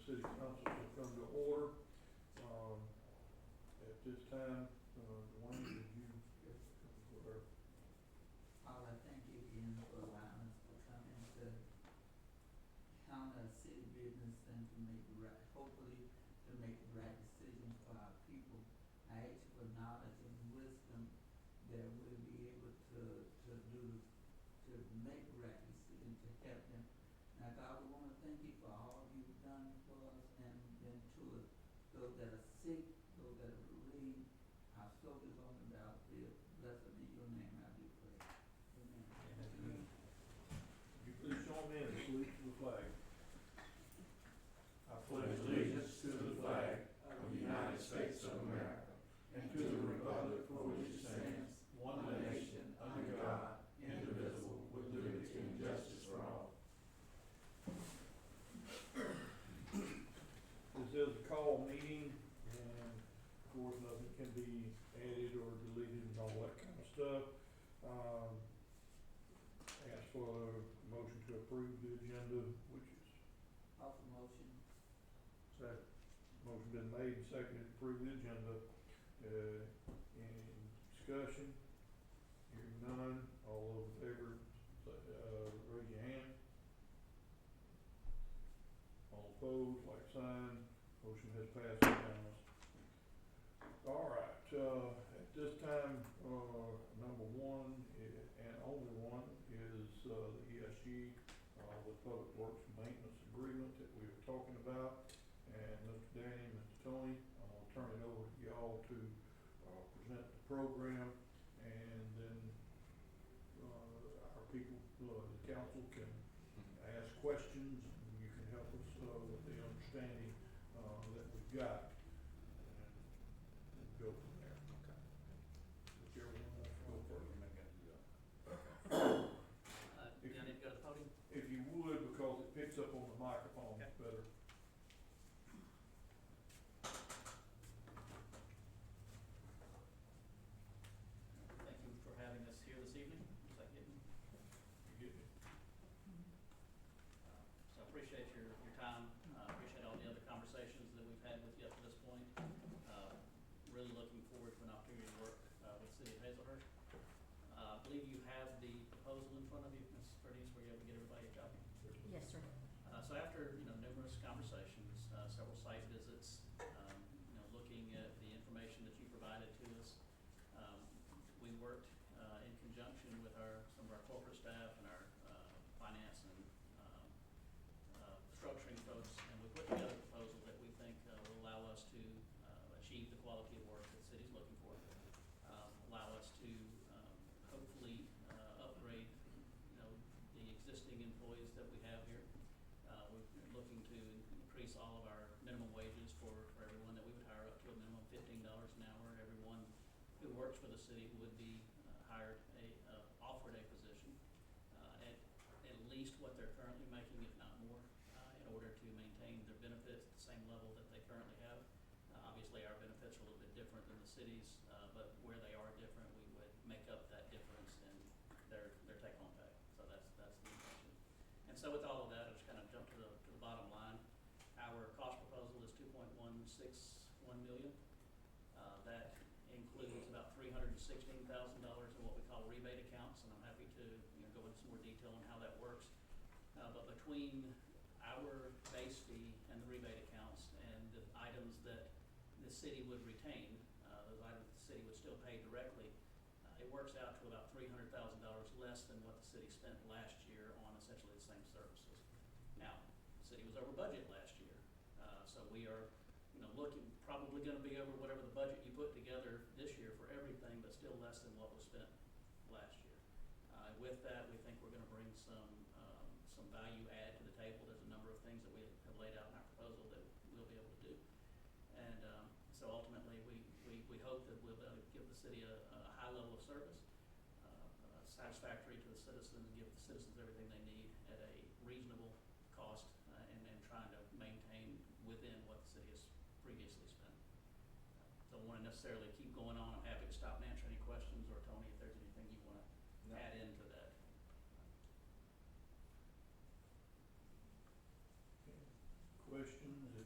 city council to come to order. At this time, Dwayne, would you or Paul, I thank you again for allowing us to come into counter city business and to make the right, hopefully to make the right decisions for our people. I ask for knowledge and wisdom that we'll be able to make the right decision to help them. Now, God, we wanna thank you for all you've done for us and been to us. Those that are sick, those that are bereaved, our soldiers on the battlefield, blessed be your name, I do pray. Amen. would you please join me in the salute to the flag? I pledge allegiance to the flag of the United States of America and to the republic for which it stands, one nation, under God, indivisible, with liberty and justice for all. This is a call meeting, and of course, nothing can be added or deleted and all that kind of stuff. Ask for a motion to approve the agenda, which is Offer motion. second. Motion been made and seconded to approve the agenda. Any discussion? Hearing none, all those in favor, raise your hand. All opposed, like sign, motion has passed unanimous. All right, at this time, number one, and only one, is, the ESG, the Public Works Maintenance Agreement that we were talking about. And Mr. Danny, Mr. Tony, I'm gonna turn it over to y'all to, present the program, and then, our people, the council can ask questions, and you can help us, with the understanding, that we've got. And go from there. Okay. Whichever one wants to go first. Do I need to go to the podium? If you would, because it picks up on the microphone Okay. better. Thank you for having us here this evening. Is that getting? You get me? So I appreciate your time. Appreciate all the other conversations that we've had with you up to this point. Really looking forward to an opportunity to work with the City of Hazelhurst. I believe you have the proposal in front of you, Ms. Ferdies, were you able to get everybody a copy? Yes, sir. So after, numerous conversations, several site visits, looking at the information that you provided to us, we worked in conjunction with some of our corporate staff and our finance and structuring folks, and we put together a proposal that we think will allow us to achieve the quality of work that the city's looking for, allow us to hopefully upgrade, the existing employees that we have here. We're looking to increase all of our minimum wages for everyone that we would hire up to a minimum of $15 an hour. Everyone who works for the city would be offered a position at least what they're currently making, if not more, in order to maintain their benefits at the same level that they currently have. Obviously, our benefits are a little bit different than the city's, but where they are different, we would make up that difference in their take-home pay. So that's the intention. And so with all of that, I'll just kind of jump to the bottom line. Our cost proposal is $2.161 million. That includes about $316,000 in what we call rebate accounts, and I'm happy to go into some more detail on how that works. But between our base fee and the rebate accounts and the items that the city would retain, those items the city would still pay directly, it works out to about $300,000 less than what the city spent last year on essentially the same services. Now, the city was over budget last year, so we are, probably going to be over whatever the budget you put together this year for everything, but still less than what was spent last year. With that, we think we're going to bring some value add to the table. There's a number of things that we have laid out in our proposal that we'll be able to do, and so ultimately, we hope that we'll be able to give the city a high level of service, satisfactory to the citizens, and give the citizens everything they need at a reasonable cost, and trying to maintain within what the city has previously spent. Don't want to necessarily keep going on. I'm happy to stop and answer any questions, or Tony, if there's anything you want to add into that. Questions?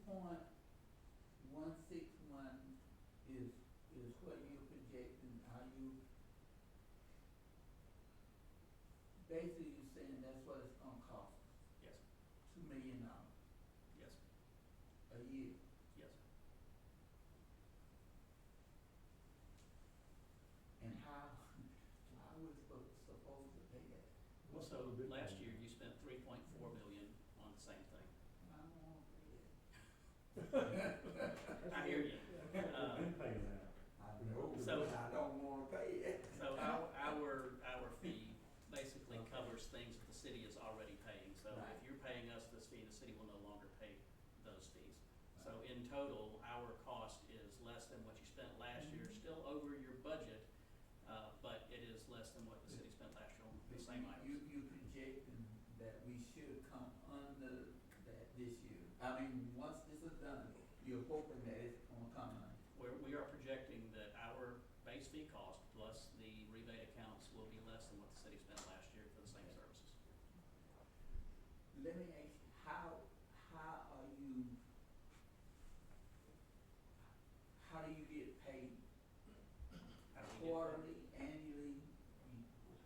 $2.161 is what you're projecting, are you, basically you're saying that's what it's gonna cost, Yes, $2 million yes, a year? yes. And how are we supposed to pay that? Well, so last year you spent 3.4 million on the same thing. I don't wanna pay that. I hear you. Been paying that. I know, So- but I don't wanna pay it. So our fee basically covers things that the city is already paying. So Right. if you're paying us this fee, the city will no longer pay those fees. So in total, our cost is less than what you spent last year, still over your budget, but it is less than what the city spent last year on the same items. You projecting that we should come under that this year? I mean, once this is done, you're hoping that it's gonna come under. We are projecting that our base fee cost plus the rebate accounts will be less than what the city spent last year for the same services. Let me ask you, how are you, how do you get paid? How do we get paid? Quarterly, annually,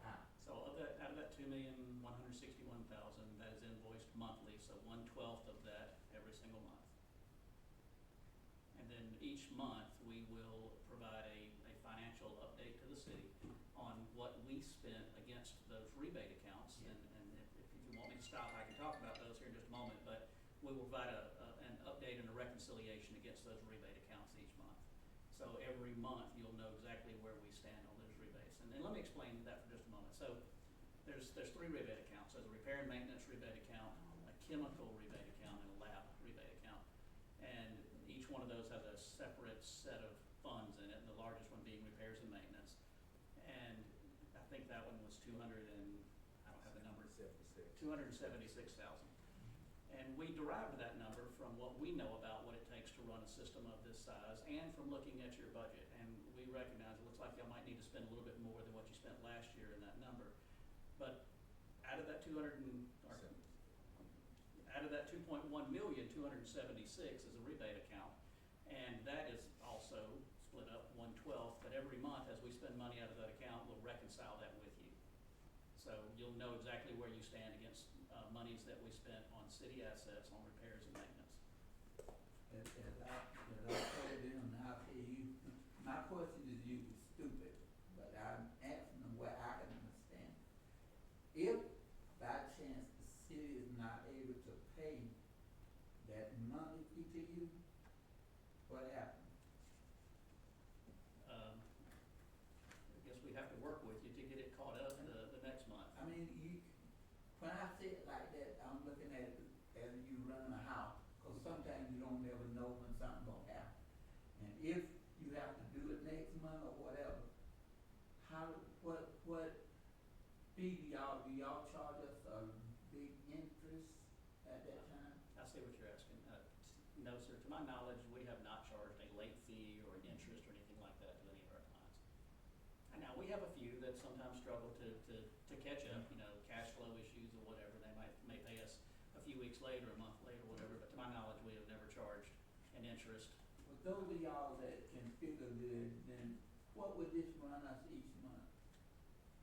how? So out of that 2,161,000, that is invoiced monthly, so 1/12 of that every single month. And then each month, we will provide a financial update to the city on what we spent against those rebate accounts. Yeah. And if you want me to stop, I can talk about those here in just a moment, but we will provide an update and a reconciliation against those rebate accounts each month. So every month, you'll know exactly where we stand on those rebates. And let me explain that for just a moment. So there's three rebate accounts. There's a repair and maintenance rebate account, a chemical rebate account, and a lab rebate account. And each one of those has a separate set of funds in it, and the largest one being repairs and maintenance. And I think that one was 200 and, I don't have the number, 276,000. And we derived that number from what we know about what it takes to run a system of this size and from looking at your budget. And we recognize it looks like y'all might need to spend a little bit more than what you spent last year in that number. But out of that 2.1 million, 276 is a rebate account. And that is also split up 1/12, but every month as we spend money out of that account, we'll reconcile that with you. So you'll know exactly where you stand against monies that we spent on city assets, on repairs and maintenance. As I told them, I'll tell you, my question is usually stupid, but I'm asking them what I can understand. If by chance the city is not able to pay that monthly fee to you, what happens? I guess we have to work with you to get it caught up the next month. I mean, when I say it like that, I'm looking at it as you running a house, cause sometimes you don't never know when something gonna happen. And if you have to do it next month or whatever, what fee do y'all charge us a big interest at that time? I see what you're asking. No, sir, to my knowledge, we have not charged a late fee or an interest or anything like that to any of our clients. And now, we have a few that sometimes struggle to catch up, cash flow issues or whatever. They may pay us a few weeks later, a month later, whatever, but to my knowledge, we have never charged an interest. For those of y'all that can figure good, then what would this run us each month?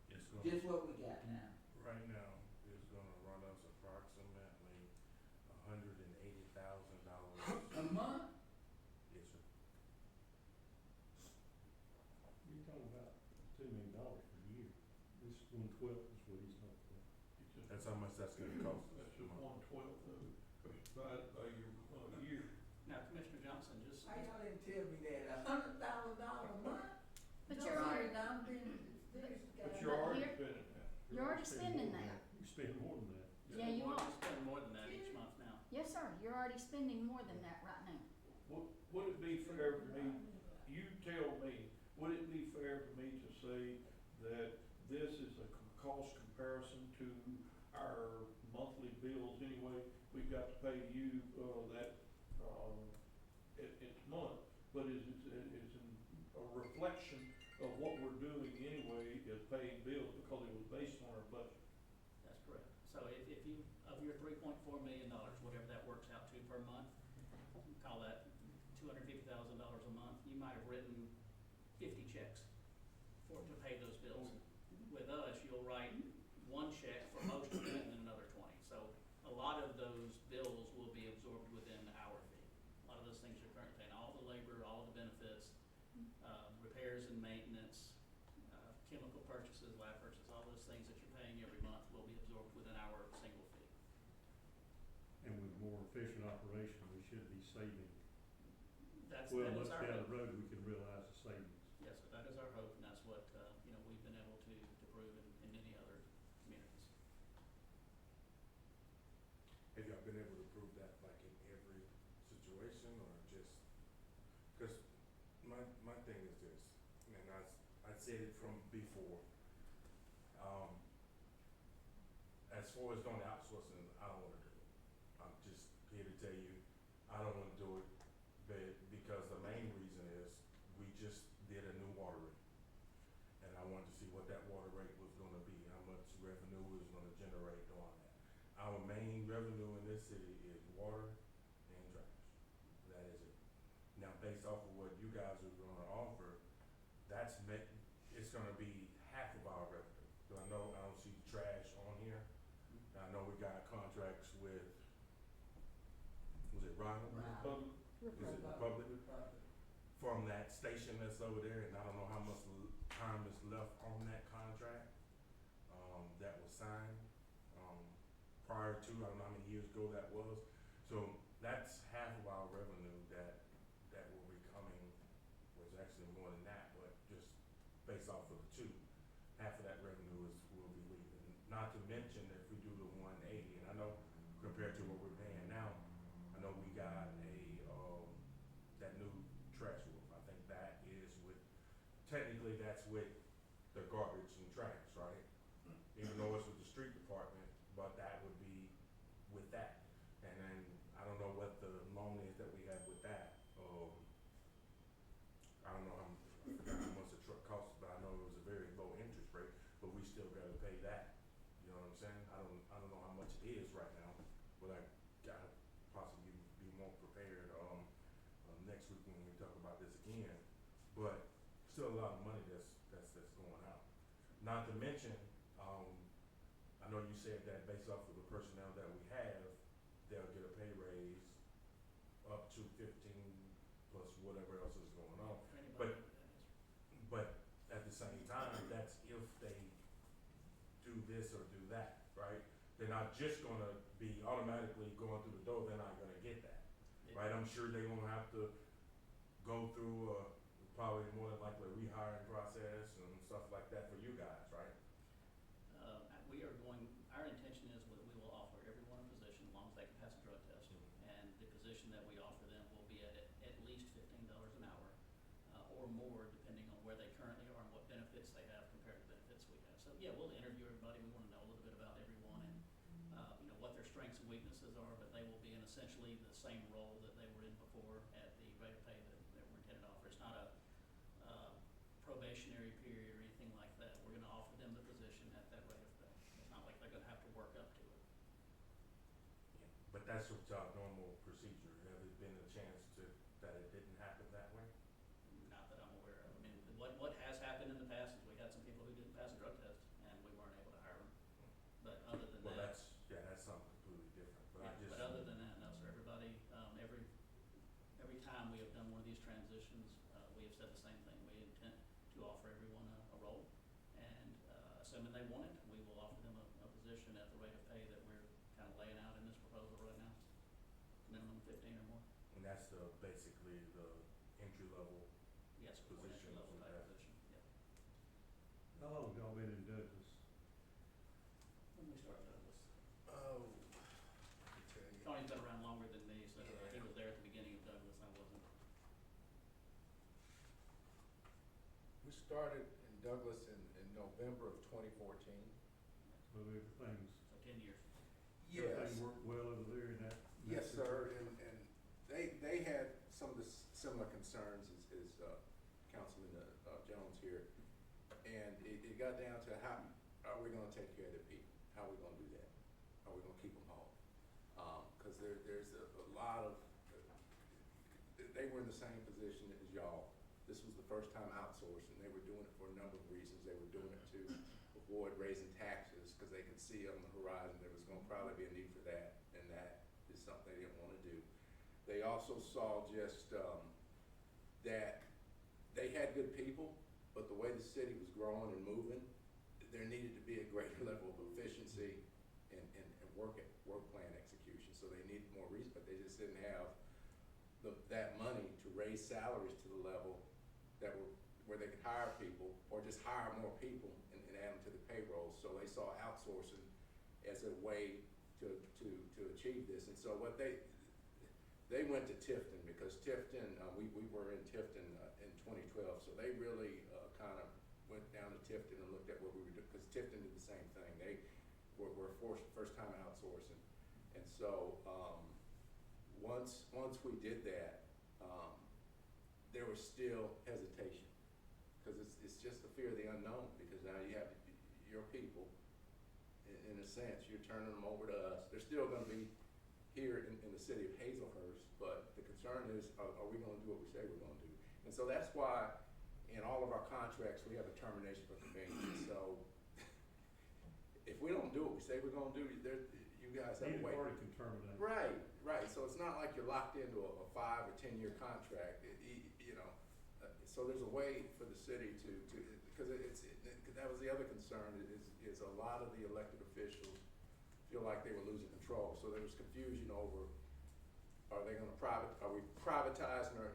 It's gonna, Just what we got now. right now, it's gonna run us approximately $180,000. A month? Yes, sir. You're talking about $2 million per year. This 1/12 is what he's talking about. It's just- That's how much that's gonna cost us. That's just 1/12 of it, divided by your year. Now, Commissioner Johnson, just, Why y'all didn't tell me that, $100,000 a month? But No, you're sorry, already, I'm being, this But guy. you're already Here- spending that. you're already spending that. You spend more than that. Yeah, you we are. spend more than that each month now. Yes, sir, you're already spending more than that right now. Would it be fair for me, you tell me, would it be fair for me to say that this is a cost comparison to our monthly bills anyway? We've got to pay you, it's month, but it's a reflection of what we're doing anyway is paying bills because it was based on our budget. That's correct. So if you, of your $3.4 million, whatever that works out to per month, call that $250,000 a month, you might have written 50 checks to pay those bills. With us, you'll write one check for most of it and then another 20. So a lot of those bills will be absorbed within our fee. A lot of those things you're currently paying, all the labor, all the benefits, repairs and maintenance, chemical purchases, lab purchases, all those things that you're paying every month will be absorbed within our single fee. And with more efficient operation, we should be saving. That Well, is much our down hope. the road, we can realize the savings. Yes, sir, that is our hope, and that's what, we've been able to prove in many other communities. Have y'all been able to prove that like in every situation or just, cause my thing is this, and I said it from before. As far as doing outsourcing, I don't wanna do it. I'm just here to tell you, I don't wanna do it, but because the main reason is we just did a new water rate. And I wanted to see what that water rate was gonna be, how much revenue it was gonna generate on that. Our main revenue in this city is water and trash. That is it. Now, based off of what you guys are gonna offer, it's gonna be half of our revenue. 'Cause I don't see the trash on here. I know we got contracts with, was it Ronald? Right. Is it Republic? From that station that's over there, and I don't know how much time is left on that contract, that was signed, prior to, I don't know how many years ago that was. So that's half of our revenue that will be coming, was actually more than that, but just based off of the two, half of that revenue will be leaving. Not to mention if we do the 180, and I know compared to what we're paying now, I know we got that new trash roof. I think that is technically that's with the garbage and trash, right? Even though it's with the street department, but that would be with that. And then, I don't know what the loan is that we have with that. I don't know I forgot how much the truck costs, but I know it was a very low interest rate, but we still gotta pay that. You know what I'm saying? I don't know how much it is right now, but I gotta possibly be more prepared, next week when we talk about this again. But still a lot of money that's going out. Not to mention, I know you said that based off of the personnel that we have, they'll get a pay raise up to 15 plus whatever else is going on. For anybody But- who that is. But at the same time, that's if they do this or do that, right? They're not just gonna be automatically going through the door, they're not gonna get that, right? I'm sure they're gonna have to go through probably more than likely a rehiring process and stuff like that for you guys, right? Our intention is that we will offer everyone a position as long as they can pass a drug test. And the position that we offer them will be at least $15 an hour, or more, depending on where they currently are and what benefits they have compared to benefits we have. So, yeah, we'll interview everybody. We wanna know a little bit about everyone and, what their strengths and weaknesses are, but they will be in essentially the same role that they were in before at the rate of pay that we're intended to offer. It's not a probationary period or anything like that. We're gonna offer them the position at that rate of pay. It's not like they're gonna have to work up to it. But that's what y'all normal procedure. Has there been a chance that it didn't happen that way? Not that I'm aware of. I mean, what has happened in the past is we had some people who didn't pass a drug test and we weren't able to hire them. But other than Well, that. that's something completely different, but I Yeah, just. but other than that, no, sir, everybody, every time we have done one of these transitions, we have said the same thing. We intend to offer everyone a role, and, assuming they want it, we will offer them a position at the rate of pay that we're kind of laying out in this proposal right now. Minimum 15 or more. And that's basically the entry level. Yes, for an entry level Positions we type have. position, yeah. How long have y'all been in Douglas? When we start Douglas. Oh, I can tell you. Tony's been around longer than me, so he was there at the beginning of Douglas, I wasn't. We started in Douglas in November of 2014. So everything's, So 10 years. everything worked well over there in that? Yes, sir, and they had some of the similar concerns as Councilman Jones here. And it got down to how are we gonna take care of the people? How are we gonna do that? How are we gonna keep them home? Cause there's a lot of, they were in the same position as y'all. This was the first time outsourcing. They were doing it for a number of reasons. They were doing it to avoid raising taxes because they could see on the horizon there was gonna probably be a need for that, and that is something they didn't wanna do. They also saw just, that they had good people, but the way the city was growing and moving, there needed to be a greater level of efficiency and work plan execution. So they needed more reason, but they just didn't have that money to raise salaries to the level that where they could hire people or just hire more people and add them to the payroll. So they saw outsourcing as a way to achieve this. And so what they went to Tifton because Tifton, we were in Tifton in 2012, so they really kind of went down to Tifton and looked at what we were doing, because Tifton did the same thing. They were first time outsourcing. And so once we did that, there was still hesitation, because it's just the fear of the unknown, because now you have your people, in a sense, you're turning them over to us. They're still gonna be here in the city of Hazelhurst, but the concern is, are we gonna do what we say we're gonna do? And so that's why in all of our contracts, we have a termination for convenience. So if we don't do what we say we're gonna do, you guys have a Either way. party can terminate. Right, so it's not like you're locked into a 5 or 10 year contract, you know. So there's a way for the city to, because that was the other concern, is a lot of the elected officials feel like they were losing control. So there was confusion over, are we privatizing or,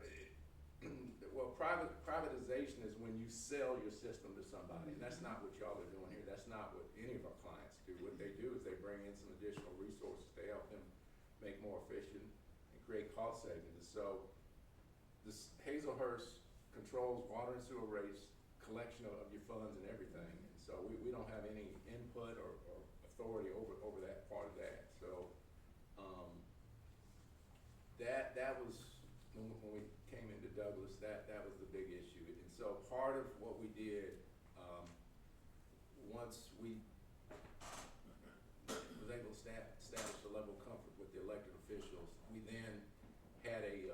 well, privatization is when you sell your system to somebody, and that's not what y'all are doing here. That's not what any of our clients do. What they do is they bring in some additional resources to help them make more efficient and create cost savings. So this Hazelhurst controls water and sewer rates, collection of your funds and everything. And so we don't have any input or authority over that part of that. So that was when we came into Douglas, that was the big issue. And so part of what we did, once we was able to establish a level of comfort with the elected officials, we then had a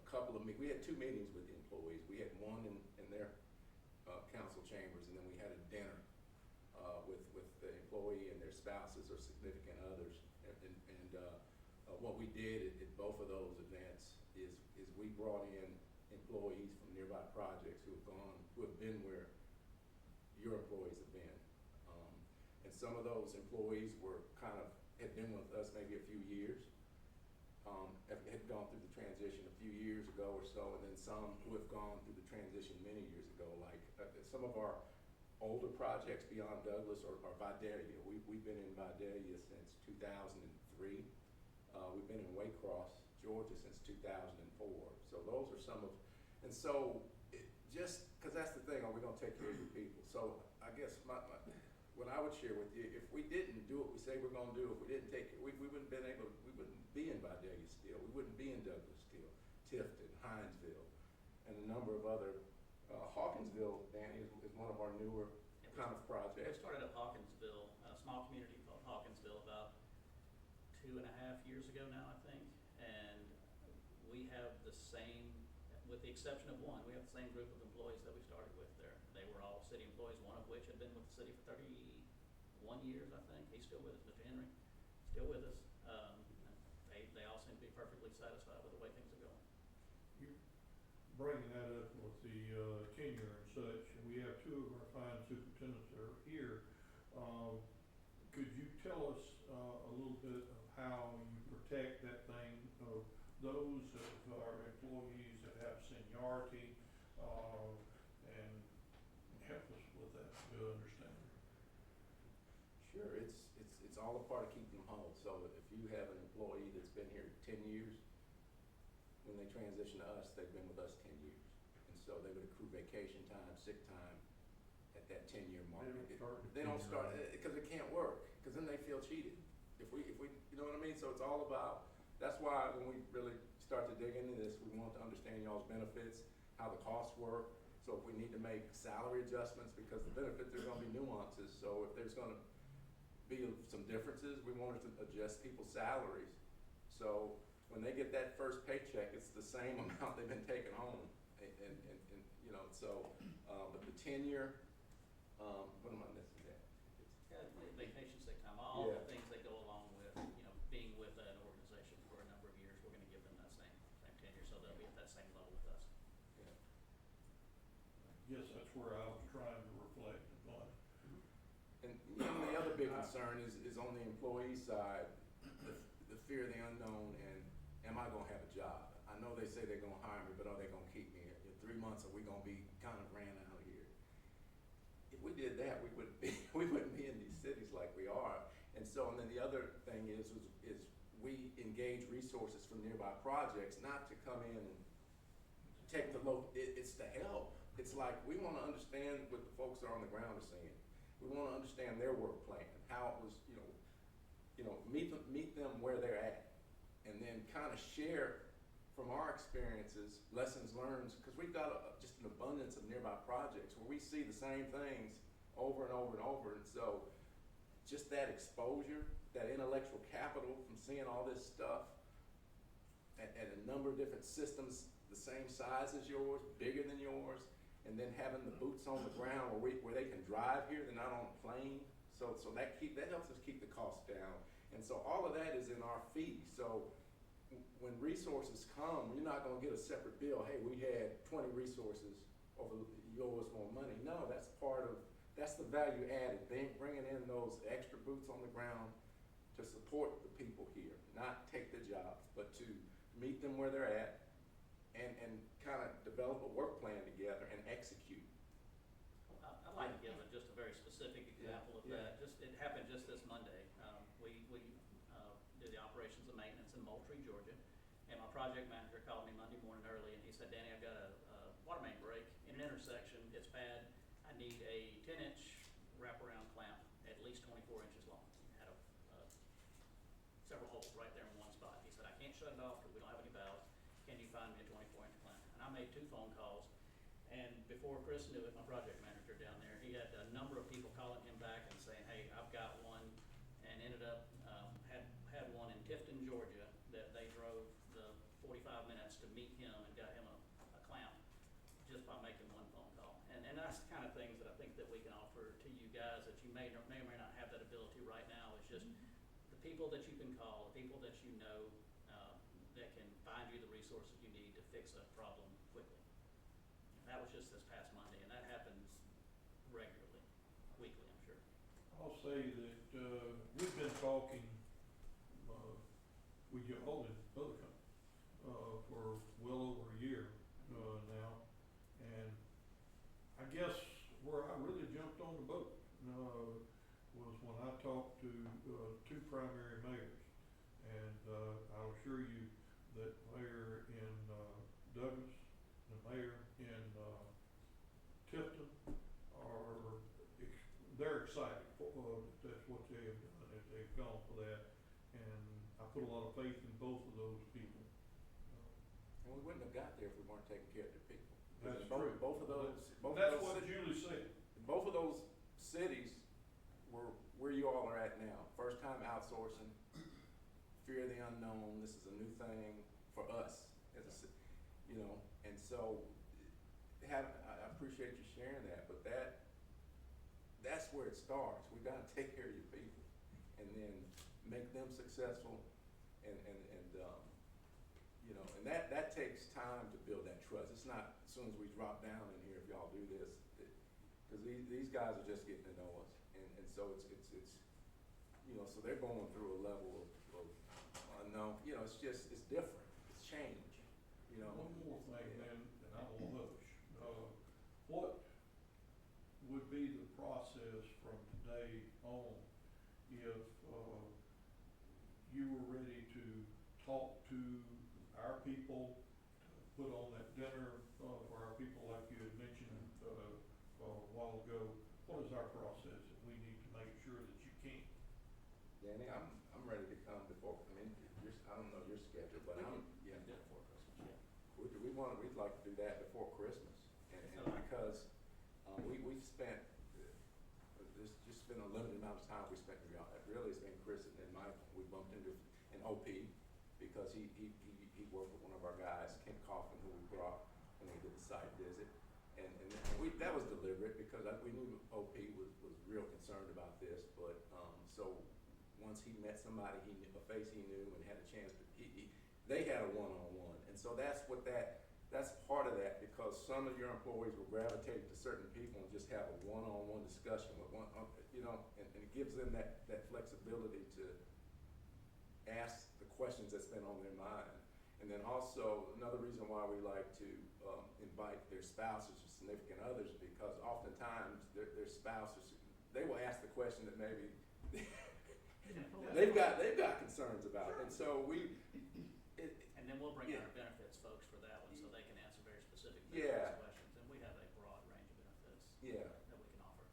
couple of we had 2 meetings with the employees. We had one in their council chambers, and then we had a dinner with the employee and their spouses or significant others. And what we did at both of those events is we brought in employees from nearby projects who have been where your employees have been. And some of those employees had been with us maybe a few years, had gone through the transition a few years ago or so, and then some who have gone through the transition many years ago, like some of our older projects beyond Douglas are Vidalia. We've been in Vidalia since 2003. We've been in Waycross, Georgia since 2004. So those are some of, and so just because that's the thing, are we gonna take care of your people? So I guess what I would share with you, if we didn't do what we say we're gonna do, if we didn't take it, we wouldn't be in Vidalia still. We wouldn't be in Douglas still, Tifton, Hinesville, and a number of other, Hawkinsville, Danny, is one of our newer kind of We projects. started up Hawkinsville, a small community called Hawkinsville, about 2.5 years ago now, I think. And we have the same, with the exception of one, we have the same group of employees that we started with there. They were all city employees, one of which had been with the city for 31 years, I think. He's still with us, Mr. Henry, still with us. They all seem to be perfectly satisfied with the way things are going. You're bringing that up with the tenure and such, and we have 2 of our fine superintendents that are here. Could you tell us a little bit of how you protect that thing of those of our employees that have seniority, and help us with that to understand? Sure, it's all a part of keeping them whole. So if you have an employee that's been here 10 years, when they transition to us, they've been with us 10 years. And so they would accrue vacation time, sick time at that 10-year mark. They don't start because it can't work, because then they feel cheated. If we, you know what I mean? So it's all about, that's why when we really start to dig into this, we want to understand y'all's benefits, how the costs work. So if we need to make salary adjustments, because the benefits, there's gonna be nuances. So if there's gonna be some differences, we wanted to adjust people's salaries. So when they get that first paycheck, it's the same amount they've been taking home. And, you know, so, but the tenure, what am I missing there? Vacation, sick time, all the Yeah. things that go along with, you know, being with an organization for a number of years, we're gonna give them that same tenure, so they'll be at that same level with us. Yeah. Yes, that's where I was trying to reflect upon. And, you know, the other big concern is on the employee side, the fear of the unknown and am I gonna have a job? I know they say they're gonna hire me, but are they gonna keep me? In 3 months, are we gonna be kind of ran out of here? If we did that, we wouldn't be, we wouldn't be in these cities like we are. And so, and then the other thing is we engage resources from nearby projects, not to come in and take the local, it's to help. It's like, we wanna understand what the folks that are on the ground are saying. We wanna understand their work plan, how it was, meet them where they're at. And then kinda share from our experiences, lessons learned, because we've got just an abundance of nearby projects where we see the same things over and over and over. And so just that exposure, that intellectual capital from seeing all this stuff at a number of different systems, the same size as yours, bigger than yours, and then having the boots on the ground where they can drive here, they're not on a plane. So that helps us keep the costs down. And so all of that is in our fee. So when resources come, you're not gonna get a separate bill, hey, we had 20 resources, over, you owe us more money. No, that's the value added, bringing in those extra boots on the ground to support the people here, not take the jobs, but to meet them where they're at and kind of develop a work plan together and execute. I'd like to give just a very specific example of that. It happened just this Monday. We do the operations and maintenance in Moultrie, Georgia, and my project manager called me Monday morning early, and he said, Danny, I've got a water main break in an intersection. It's bad. I need a 10-inch wraparound clamp, at least 24 inches long. Had several holes right there in one spot. He said, I can't shut it off because we don't have any valves. Can you find me a 24-inch clamp? And I made 2 phone calls, and before Chris knew it, my project manager down there, he had a number of people calling him back and saying, hey, I've got one, and ended up, had one in Tifton, Georgia, that they drove the 45 minutes to meet him and got him a clamp just by making 1 phone call. And that's the kind of things that I think that we can offer to you guys that you may or may not have that ability right now. It's just the people that you can call, the people that you know, that can find you the resources you need to fix a problem quickly. And that was just this past Monday, and that happens regularly, weekly, I'm sure. I'll say that, we've been talking, with your other company, for well over a year, now. And I guess where I really jumped on the boat, was when I talked to, 2 primary mayors. And, I'll assure you that mayor in, Douglas, the mayor in, Tifton they're excited for, that's what they have done, that they've gone for that. And I put a lot of faith in both of those people. And we wouldn't have got there if we weren't taking care of the people. That's Both- true. Both of those. That's what Julie said. Both of those cities were where you all are at now. First time outsourcing, fear of the unknown, this is a new thing for us as a city, and so I appreciate you sharing that, but that's where it starts. We gotta take care of your people and then make them successful and that takes time to build that trust. It's not as soon as we drop down in here, if y'all do this, because these guys are just getting to know us, and so it's so they're going through a level of unknown. It's different. It's change. One more thing, then, and I will hush. What would be the process from today on if, you were ready to talk to our people, to put on that dinner, for our people like you had mentioned, a while ago? What is our process that we need to make sure that you can? Danny, I'm ready to come before. I don't know your schedule, but We I'm. can Yeah. do it before Christmas, yeah. We'd like to do that before Christmas, and because we've spent there's just been a limited amount of time we spent with y'all. Really, it's been Chris and Mike. We bumped into in OP because he he worked with one of our guys, Ken Coffin, who we brought when we did the site visit. And that was deliberate because we knew OP was real concerned about this, but, so once he met somebody he knew, a face he knew and had a chance to, they had a one-on-one. And so that's part of that, because some of your employees will gravitate to certain people and just have a one-on-one discussion with one, you know, and it gives them that flexibility to ask the questions that's been on their mind. And then also, another reason why we like to invite their spouses or significant others, because oftentimes their spouses, they will ask the question that maybe they've got concerns about. And so And then we'll bring Yeah. our benefits folks for that one, so they can answer very specific Yeah. benefits questions. And we have a broad range of benefits Yeah. that we can offer,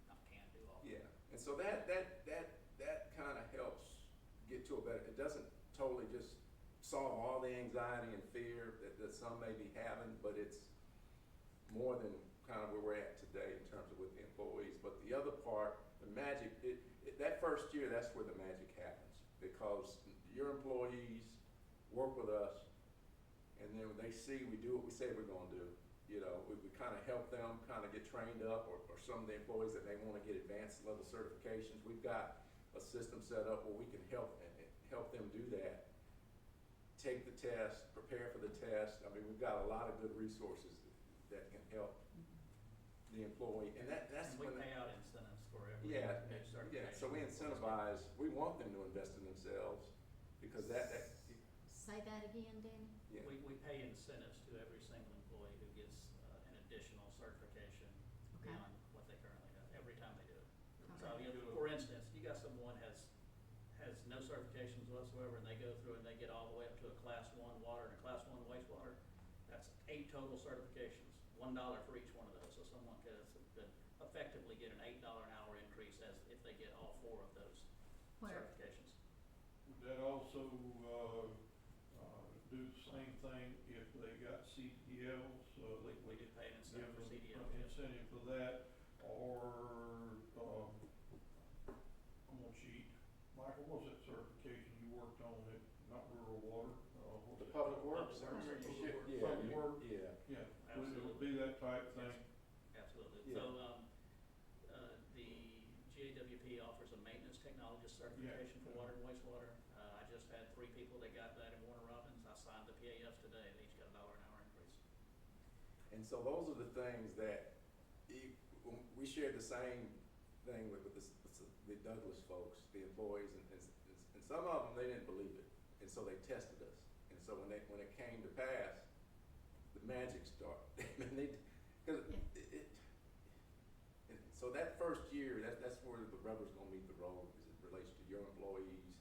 not can do all. Yeah, and so that kind of helps get to a better, it doesn't totally just solve all the anxiety and fear that some may be having, but it's more than kind of where we're at today in terms of with the employees. But the other part, the magic, that first year, that's where the magic happens, because your employees work with us, and then when they see we do what we say we're gonna do, you know, we kind of help them kind of get trained up, or some of the employees that may want to get advanced level certifications. We've got a system set up where we can help them do that. Take the test, prepare for the test. I mean, we've got a lot of good resources that can help the employee, and that's And we when. pay out incentives for every Yeah, new certification. so we incentivize, we want them to invest in themselves, because that, Say that again, Danny? yeah. We pay incentives to every single employee who gets an additional certification Okay. beyond what they currently have, every time they do it. So, Okay. for instance, you got someone has no certifications whatsoever, and they go through and they get all the way up to a class 1 water and a class 1 wastewater. That's 8 total certifications, $1 for each one of those. So someone could effectively get an $8 an hour increase as if they get all 4 of those Where? certifications. Would that also, do the same thing if they got CDLs, We do pay an give incentive for them CDL. an incentive for that, or, I'm gonna cheat. Michael, what was that certification you worked on at, not rural water, what's The it? public works, Public I remember you works. should, yeah, Public works. yeah. Yeah, would it be that type thing? Absolutely. Yeah. So, the GAWP offers a maintenance technologist certification for water and wastewater. I just had 3 people that got that in Warner Robins. I signed the PAFs today. They each got $1 an hour increase. And so those are the things that, we shared the same thing with the Douglas folks, the employees, and some of them, they didn't believe it, and so they tested us. And so when it came to pass, the magic started. And so that first year, that's where the rubber's gonna meet the road, as it relates to your employees,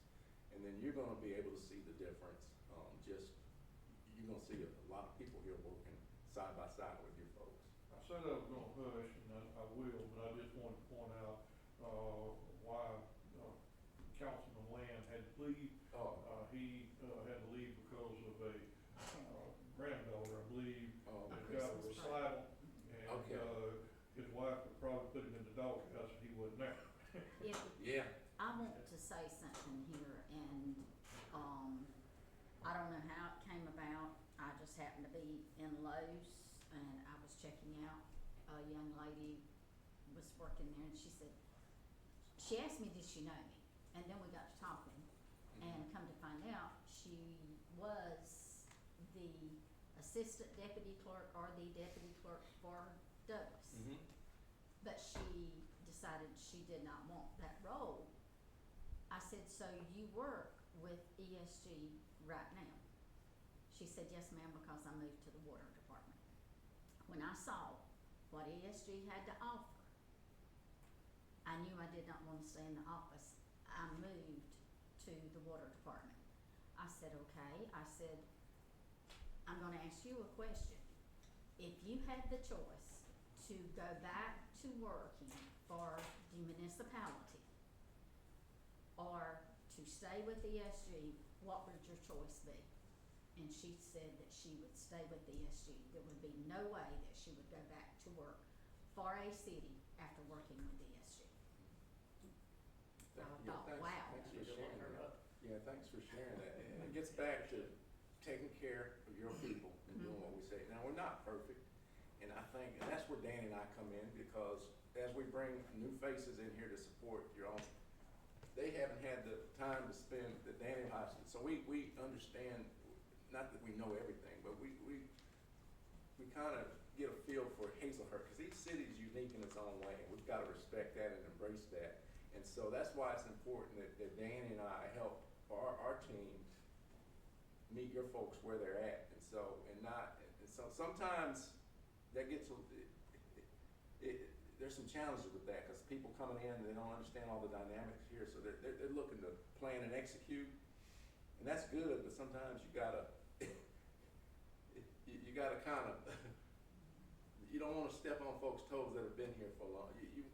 and then you're gonna be able to see the difference. You're gonna see a lot of people here working side by side with your folks. I said I was gonna hush, and I will, but I just wanted to point out, why, Councilman Land had to leave. Oh, He, had to leave because of a, granddaughter, I believe, oh, that okay. got a Christmas recital, and, Okay. His wife would probably put him in the doghouse if he wasn't there. If, Yeah, I want to say something here, and, I don't know how it came about. I just happened to be in Lowe's, and I was checking out, a young lady was working there, and she asked me, did she know me? And then we got to talking, and come to find out, she was the assistant deputy clerk or the deputy clerk for Douglas. mhm. But she decided she did not want that role. I said, so you work with ESG right now? She said, yes, ma'am, because I moved to the water department. When I saw what ESG had to offer, I knew I did not want to stay in the office. I moved to the water department. I said, okay. I said, I'm gonna ask you a question. If you had the choice to go back to working for the municipality or to stay with ESG, what would your choice be? And she said that she would stay with ESG. There would be no way that she would go back to work for a city after working with ESG. I Yeah, thought, thanks- wow. Thanks for Good sharing luck. that. Yeah, thanks for sharing that. And it gets back to taking care of your people and doing what we say. Now, we're not perfect, and I think, and that's where Danny and I come in, because as we bring new faces in here to support your own, they haven't had the time to spend that Danny has, so we understand, not that we know everything, but we kind of get a feel for Hazelhurst, because each city is unique in its own way, and we've got to respect that and embrace that. And so that's why it's important that Danny and I help our team meet your folks where they're at. And so, sometimes that gets, there's some challenges with that, because people coming in, they don't understand all the dynamics here, so they're looking to plan and execute, and that's good, but sometimes you gotta, you gotta kind of, you don't wanna step on folks' toes that have been here for a long, you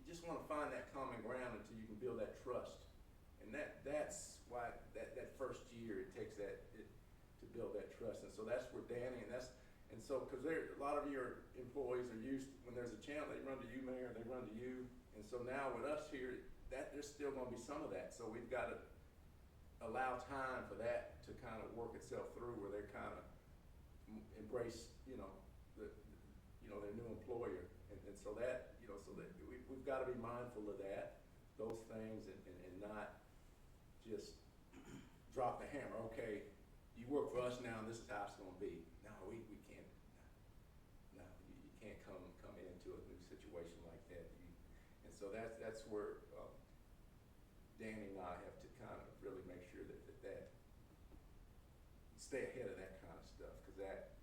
just wanna find that common ground until you can build that trust. And that's why that first year, it takes to build that trust. And so that's where Danny, and so, cause a lot of your employees are used, when there's a challenge, they run to you, Mayor, they run to you. And so now with us here, there's still gonna be some of that. So we've gotta allow time for that to kind of work itself through, where they kind of embrace, their new employer. And so that, so that we've gotta be mindful of those things, and not just drop the hammer. Okay, you work for us now, and this is how it's gonna be. No, we can't. No, you can't come into a new situation like that. And so that's where Danny and I have to kind of really make sure that stay ahead of that kind of stuff, because that,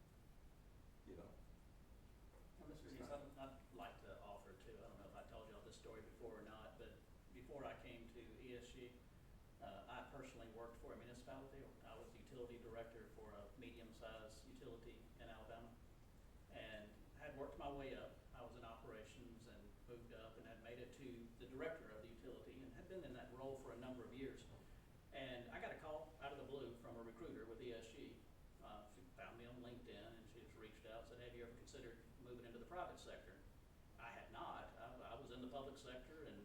Now, Mr. Reed, something I'd like to offer too. I don't know if I told y'all this story before or not, but before I came to ESG, I personally worked for a municipality. I was the utility director for a medium-sized utility in Alabama, and had worked my way up. I was in operations and moved up and had made it to the director of the utility, and had been in that role for a number of years. And I got a call out of the blue from a recruiter with ESG. She found me on LinkedIn, and she just reached out and said, have you ever considered moving into the private sector? I had not. I was in the public sector, and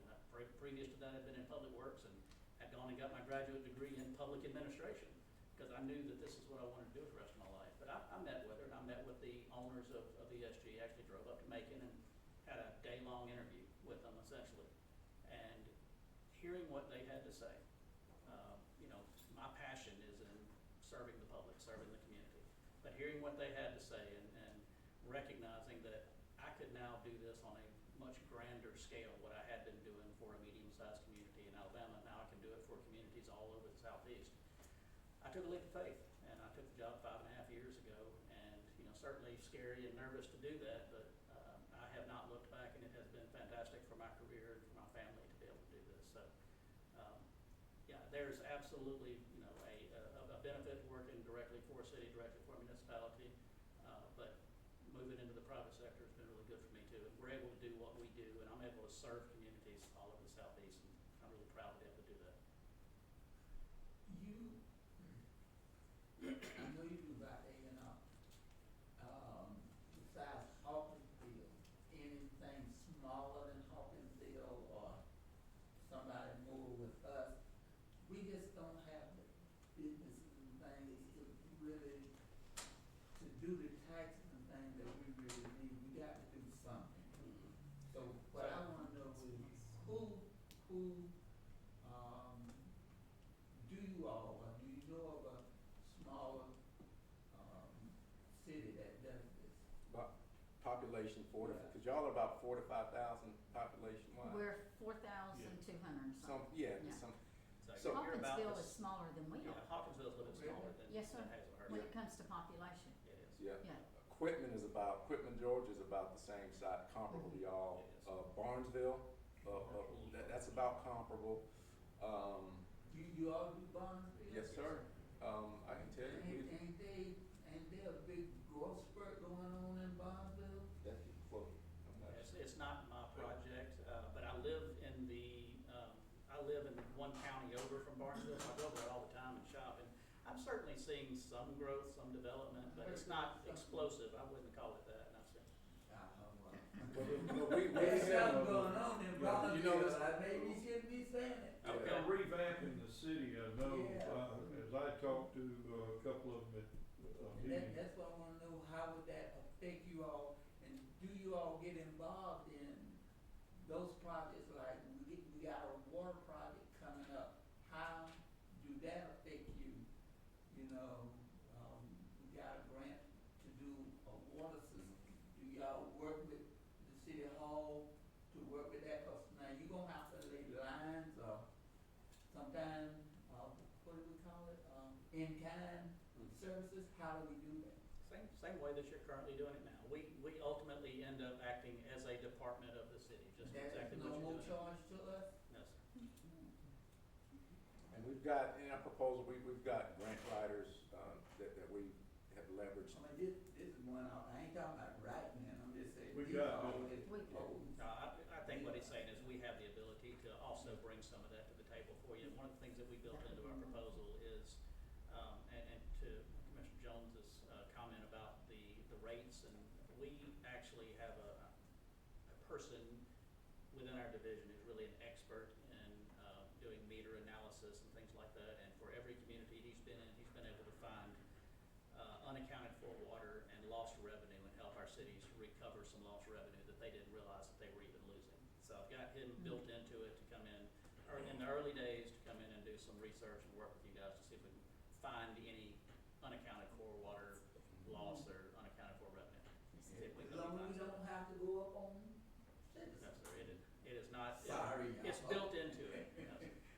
previous to that I'd been in public works, and had gone and got my graduate degree in public administration, because I knew that this is what I wanted to do for the rest of my life. But I met with her, and I met with the owners of ESG, actually drove up to Macon and had a day-long interview with them, essentially. And hearing what they had to say, my passion is in serving the public, serving the community. But hearing what they had to say, and recognizing that I could now do this on a much grander scale, what I had been doing for a medium-sized community in Alabama, now I can do it for communities all over the Southeast. I took a leap of faith, and I took the job 5.5 years ago, and certainly scary and nervous to do that, but I have not looked back, and it has been fantastic for my career and for my family to be able to do this. So there's absolutely a benefit to working directly for a city, directly for a municipality, but moving into the private sector has been really good for me too. And we're able to do what we do, and I'm able to serve communities all over the Southeast, and I'm really proud to be able to do that. I know you do about A&R. Besides Hawkinsville, anything smaller than Hawkinsville, or somebody more with us? We just don't have the businesses and things to really, to do the taxes and things that we really need. We got to do something. So what I wanna know is who, do you all, or do you know of a smaller, city that does this? Population Yeah. because y'all are about 4,000 to 5,000 population wise. We're 4,200 and something. Yeah. So you're about Hawkinsville this- is smaller than we Yeah, are, Hawkinsville's a little bit smaller than Yes, sir. Hazelhurst. when it comes to population, It is. Yeah. yeah. Quitman, Georgia is about the same size, comparable to y'all. It is. Barnesville, that's about comparable. You all do Barnesville? Yes, sir. I can tell you, Ain't there a big growth spurt going on in Barnesville? definitely quote. It's not my project, but I live in one county over from Barnesville, so I go there all the time and shop, and I'm certainly seeing some growth, some development, but it's not explosive, I wouldn't call it that, and I've seen. There's something going on in Yeah, Barnesville, you know this- maybe you shouldn't be saying it. Okay. They're revamping the city, I know, Yeah. cause I talked to a couple of them at, And that's why I wanna know, how would that affect you all, and do you all get involved in those projects, like, we got a water project coming up, how do that affect you? You know, we got a grant to do a water system, do y'all work with the city hall to work with that, cause now you gonna have to lay lines, or sometime, what do we call it, in-kind services, how do we do that? Same way that you're currently doing it now. We ultimately end up acting as a department of the city, just exactly what There's no you're more doing. charge to us? No, sir. And we've got, in our proposal, we've got grant writers, that we have leveraged. I mean, this is one, I ain't talking about right now, I'm just saying. We these got are all it. this We- proposed. No, I think what he's saying is we have the ability to also bring some of that to the table for you. One of the things that we built into our proposal is, and to Commissioner Jones's comment about the rates, and we actually have a person within our division who's really an expert in doing meter analysis and things like that. And for every community he's been in, he's been able to find unaccounted for water and lost revenue and help our cities recover some lost revenue that they didn't realize that they were even losing. So I've got him built into it to come in, or in the early days, to come in and do some research and work with you guys to see if we can find any unaccounted for water loss or unaccounted for revenue. See if we As can long find as we some. don't have to go up on citizens. No, sir, it is not, Sorry, it's y'all. built into it.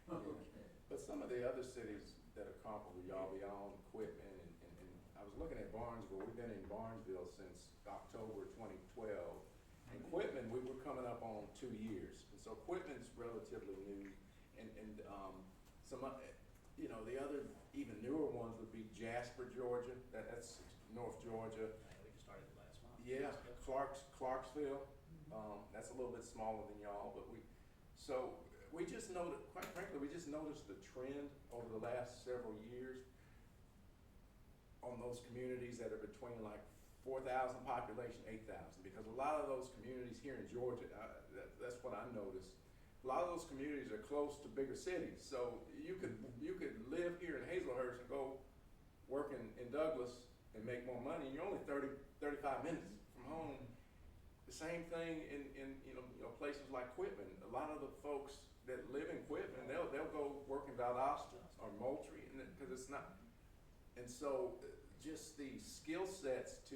No, sir. Okay. But some of the other cities that are comparable, y'all beyond Quitman, and I was looking at Barnesville, we've been in Barnesville since October 2012. And Quitman, we were coming up on 2 years, and so Quitman's relatively new, and some, the other even newer ones would be Jasper, Georgia, that's North Georgia. We just started last month. Yeah, Clarksville, that's a little bit smaller than y'all, but we just noticed, quite frankly, we just noticed the trend over the last several years on those communities that are between like 4,000 population, 8,000, because a lot of those communities here in Georgia, that's what I noticed. A lot of those communities are close to bigger cities, so you could live here in Hazelhurst and go work in Douglas and make more money, and you're only 35 minutes from home. The same thing in places like Quitman. A lot of the folks that live in Quitman, they'll go work in Valdosta or Moultrie, because it's not. And so, just the skill sets to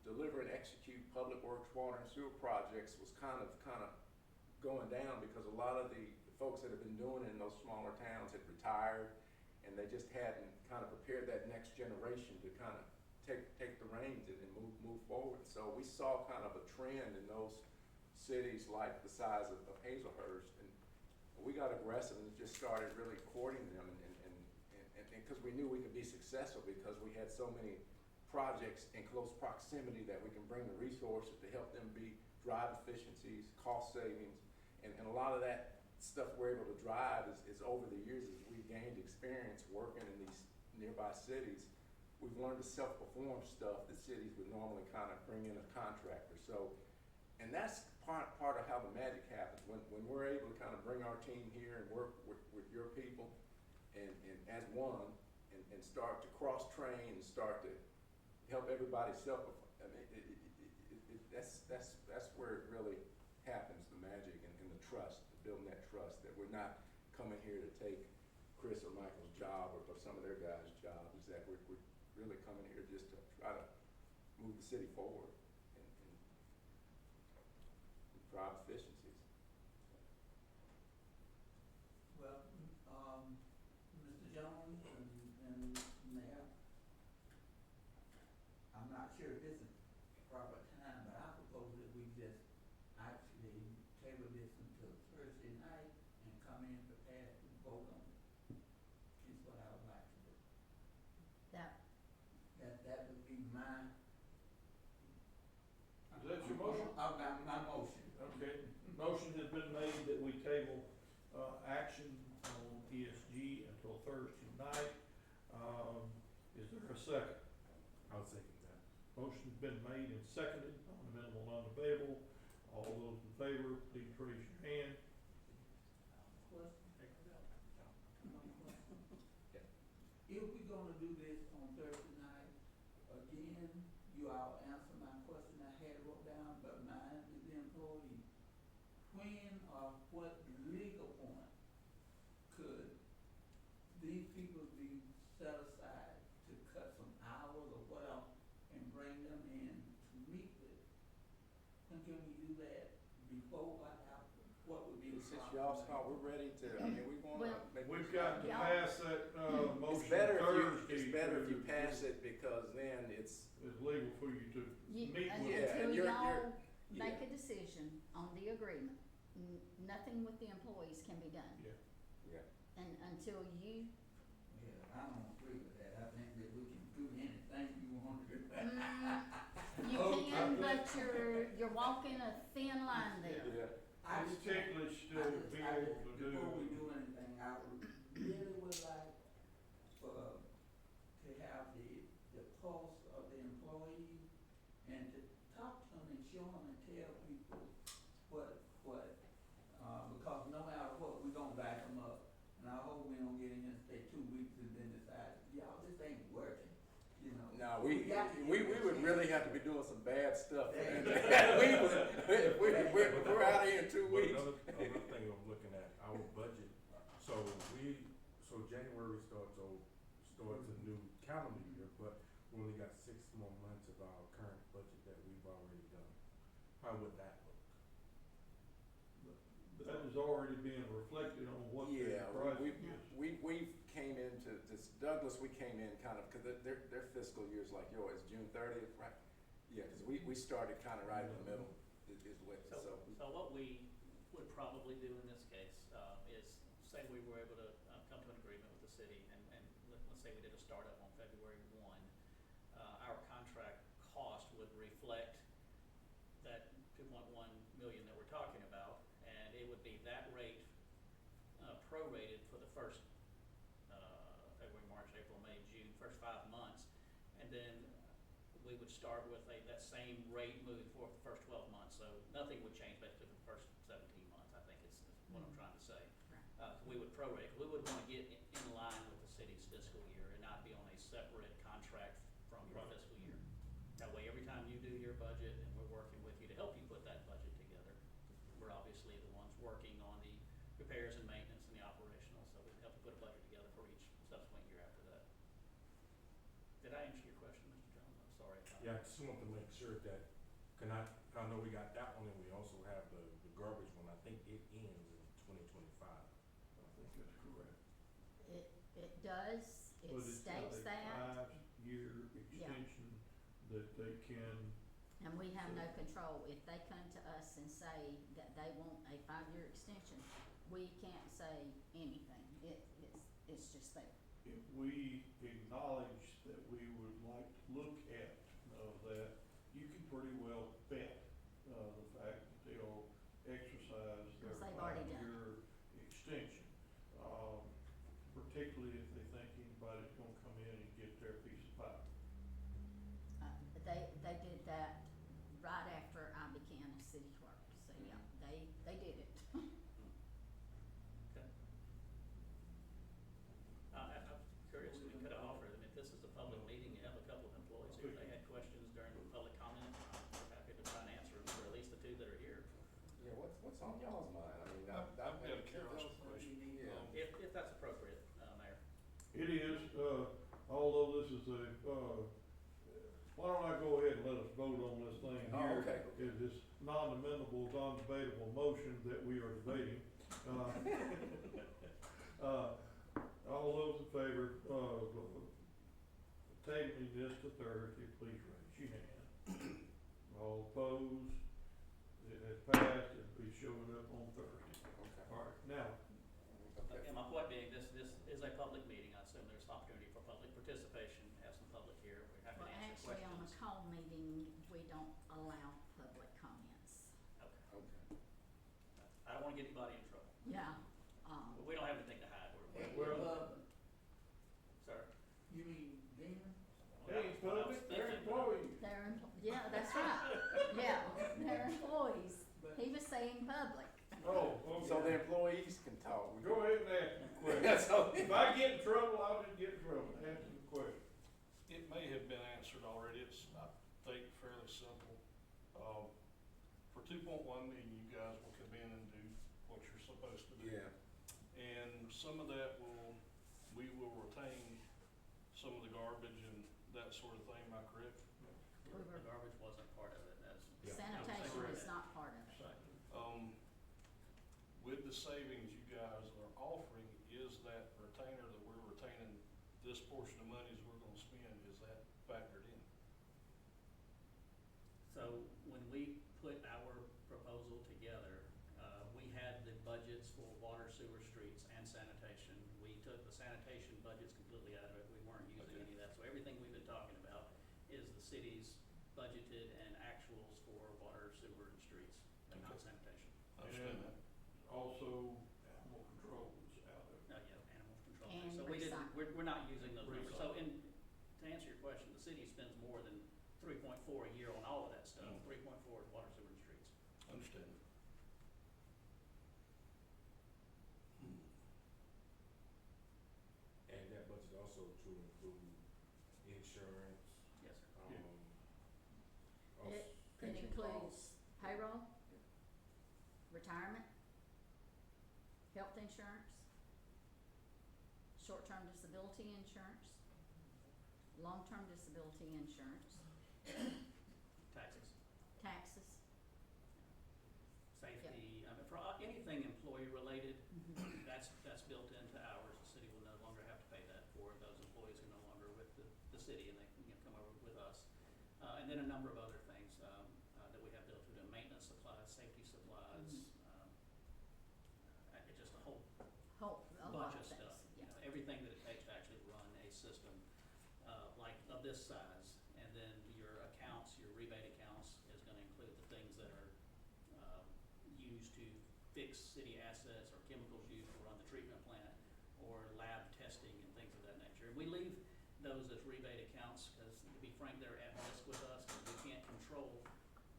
deliver and execute public works, water and sewer projects was kind of going down, because a lot of the folks that have been doing it in those smaller towns had retired, and they just hadn't kind of prepared that next generation to kind of take the reins and move forward. So we saw kind of a trend in those cities like the size of Hazelhurst, and we got aggressive and just started really courting them, and because we knew we could be successful, because we had so many projects in close proximity that we can bring the resources to help them drive efficiencies, cost savings, and a lot of that stuff we're able to drive is over the years as we've gained experience working in these nearby cities. We've learned to self-perform stuff that cities would normally kind of bring in a contractor. So, and that's part of how the magic happens, when we're able to kind of bring our team here and work with your people and as one, and start to cross-train and start to help everybody self-perform. I mean, that's where it really happens, the magic and the trust, building that trust, that we're not coming here to take Chris or Michael's job or some of their guys' jobs, is that we're really coming here just to try to move the city forward and drive efficiencies. Well, Mr. Jones and Mayor, I'm not sure if this is proper time, but I propose that we just actually table this until Thursday night and come in prepared to vote on it. Is what I would like to do. That would be my. Is that your motion? My motion. Okay, motion has been made that we table, action on ESG until Thursday night. Is there a second? I'll second that. Motion's been made and seconded on the minimal non-debatable. All those in favor, please raise your hand. Question? Come on, question. You do this on Thursday night. Again, you all answer my question I had wrote down, but mine is the employee. When or what legal point could these people be set aside to cut some hours or whatever and bring them in to meet with? When can we do that? Before, what, after? What would be the Since proper y'all way? start, we're ready to, I mean, we wanna Well, make. We've got to Yeah. pass that, It's motion better if you, Thursday. it's better if you to- pass it, because then it's, It's legal for you to You, meet and with. Yeah, and until you're- y'all yeah. make a decision on the agreement, nothing with the employees can be done. Yeah. yeah. And until you, Yeah, I don't agree with that. I think that we can do anything you want to do. you Okay. can, but you're walking a thin line there. Yeah. I It's just, ticklish to be able to do. before we do anything, I really would like for, to have the pulse of the employee and to talk to them and show them and tell people because no matter what, we gonna back them up. And I hope we don't get in here and stay 2 weeks and then decide, y'all, this ain't working, you know. No, we got to would get really this have to be doing some bad stuff. Yeah. We would, if we're out of here in 2 But weeks. another thing I'm looking at, our budget, so January starts a new calendar year, but we only got 6 more months of our current budget that we've already done. How would that look? That is already being reflected on what the Yeah, project is. we came into this, Douglas, we came in kind of, cause their fiscal year's like yours, June 30th, right? Yeah, cause we started kind of right in the middle, is what, so. So what we would probably do in this case, is say we were able to, come to an agreement with the city and let's say we did a startup on February 1, our contract cost would reflect that 2.1 million that we're talking about, and it would be that rate, prorated for the first, February, March, April, May, June, first 5 months, and then we would start with that same rate moving forward the first 12 months, so nothing would change basically for the first 17 months, I think is what I'm trying to say. We would prorate, we would wanna get in line with the city's fiscal year and not be on a separate contract from your Right. fiscal year. That way, every time you do your budget, and we're working with you to help you put that budget together, we're obviously the ones working on the repairs and maintenance and the operational, so we can help you put a budget together for each subsequent year after that. Did I answer your question, Mr. Jones? I'm sorry. Yeah, I just want to make sure that, I know we got that one, and we also have the garbage one, I think it ends in 2025. I think that's correct. It does, it But it's got states a that, 5-year extension that they can, and we have no control. If they come to us and say that they want a 5-year extension, we can't say anything. It's just there. if we acknowledge that we would like to look at, that, you can pretty well bet, the fact that they'll exercise their Because they've already done it. 5-year extension. Particularly if they think anybody's gonna come in and get their piece of pie. They did that right after I became a city clerk, so yeah, they did it. Okay. I'm curious, we could have offered, I mean, if this is a public meeting, you have a couple of employees here, if they had questions during the public comment, we're happy to try and answer them, or at least the 2 that are here. Yeah, what's on y'all's mind? I mean, I've got a curiosity question. Yeah. If that's appropriate, Mayor. It is, although this is why don't I go ahead and let us vote on this thing Oh, here? okay. Is this non-amendable, non-debatable motion that we are debating. All those in favor of tabling this to Thursday, please raise your hand. All opposed? It has passed, it'll be showing up on Thursday. Okay. All right, now, Okay. And my point being, this is a public meeting, I assume there's opportunity for public participation, have some public here, we're happy Well, to answer actually, on a questions. call meeting, we don't allow public comments. Okay, Okay. I don't wanna get anybody in trouble, Yeah, but we don't have anything to hide, Well- sir. You mean then? hey, Well, I was public, they're thinking- employees. yeah, that's right, yeah, they're employees. He was saying public. Oh, okay. So the employees can talk. Go ahead and ask the question. Yeah, so- If I get in trouble, I'll just get in trouble, answer the question. have been answered already. It's, I think, fairly simple. For 2.1 million, you guys will come in and do what you're supposed to do. Yeah, And some of that we will retain some of the garbage and that sort of thing, am I correct? We The were, garbage wasn't part of it, as. Yeah. sanitation is not part of it. With the savings you guys are offering, is that retainer that we're retaining, this portion of monies we're gonna spend, is that factored in? So when we put our proposal together, we had the budgets for water, sewer, streets, and sanitation. We took the sanitation budgets completely out of it. We weren't using any of that. So everything we've been talking about is the city's budgeted and actuals for water, sewer, and streets, and not Okay. sanitation. Understand that? Also, animal control is out of it. Yeah, animal control. And So we didn't, recycling. we're not using those numbers. So Recycling. to answer your question, the city spends more than 3.4 a year on all of that stuff. Mm. 3.4 is water, sewer, and streets. Understand. And that budget also to include insurance, Yes, sir. Yeah. also, It pension includes costs. payroll, retirement, health insurance, short-term disability insurance, long-term disability insurance, Taxes, taxes. safety, I mean, for anything employee-related, Mhm. that's built into ours. The city will no longer have to pay that for those employees who are no longer with the city and they can come over with us. And then a number of other things, that we have built into maintenance supplies, safety supplies, it's just a whole Whole, a lot bunch of of things, stuff. You yeah. know, everything that it takes to actually run a system, like of this size. And then your accounts, your rebate accounts is gonna include the things that are, used to fix city assets or chemicals used to run the treatment plant or lab testing and things of that nature. And we leave those as rebate accounts, cause to be frank, they're at risk with us, cause we can't control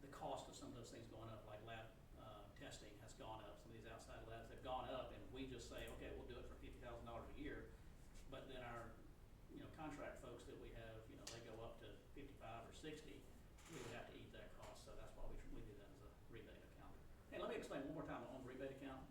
the cost of some of those things going up, like lab, testing has gone up, some of these outside labs have gone up, and we just say, okay, we'll do it for $50,000 a year. But then our, contract folks that we have, they go up to 55 or 60, we would have to eat that cost, so that's why we do that as a rebate account. Hey, let me explain one more time on the rebate account.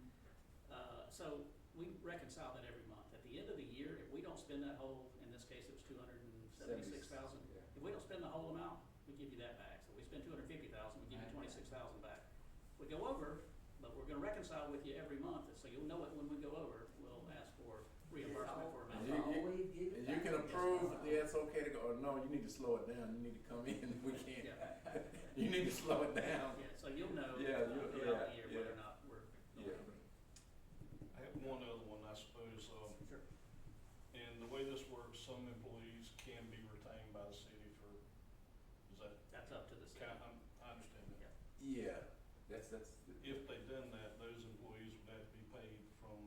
So we reconcile that every month. At the end of the year, if we don't spend that whole, in this case, it was $276,000. Yeah. If we don't spend the whole amount, we give you that back. So we spend $250,000, we give you $26,000 back. If we go over, but we're gonna reconcile with you every month, so you'll know it when we go over, we'll ask for reimbursement for And amount. you- And you can approve, yeah, it's okay to go, or no, you need to slow it down, you need to come in, we can't. Yeah. You need to slow it down. Yeah, so you'll know Yeah, throughout the year yeah, whether or not we're going Yeah. over. I have one other one, I suppose. Sure. And the way this works, some employees can be retained by the city for, is that, That's up to the city. I understand that. Yeah. Yeah, that's, If they done that, those employees would have to be paid from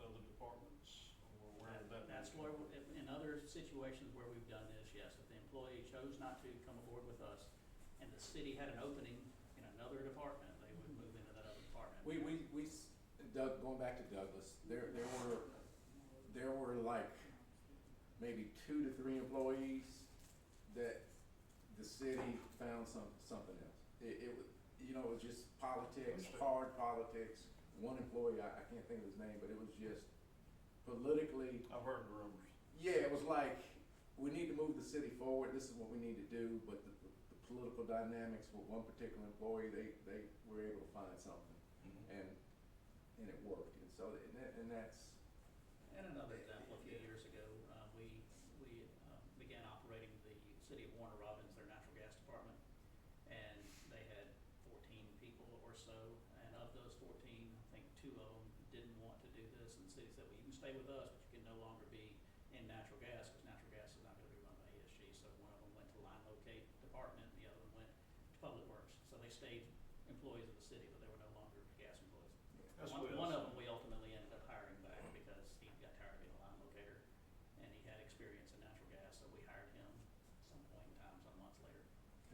other departments or wherever that. That's may where, come in other situations where we've done this, yes, if the employee chose not to come aboard with us and the city had an opening in another department, they would move into that other department. Doug, going back to Douglas, there were like maybe 2 to 3 employees that the city found something else. It was, it was just politics, hard politics. One employee, I can't think of his name, but it was just politically. I've heard the rumors. Yeah, it was like, we need to move the city forward, this is what we need to do, but the political dynamics with one particular employee, they were able to find something, and it worked, and so, and that's. And another example, a few years ago, we began operating the city of Warner Robins, their natural gas department, and they had 14 people or so, and of those 14, I think 2 of them didn't want to do this, and the city said, well, you can stay with us, but you can no longer be in natural gas, because natural gas is not gonna be run by ESG, so one of them went to line locate department, and the other one went to public works, so they stayed employees of the city, but they were no longer gas employees. That's One what of else. them we ultimately ended up hiring back because he got tired of being a line locator and he had experience in natural gas, so we hired him some point in time, some months later.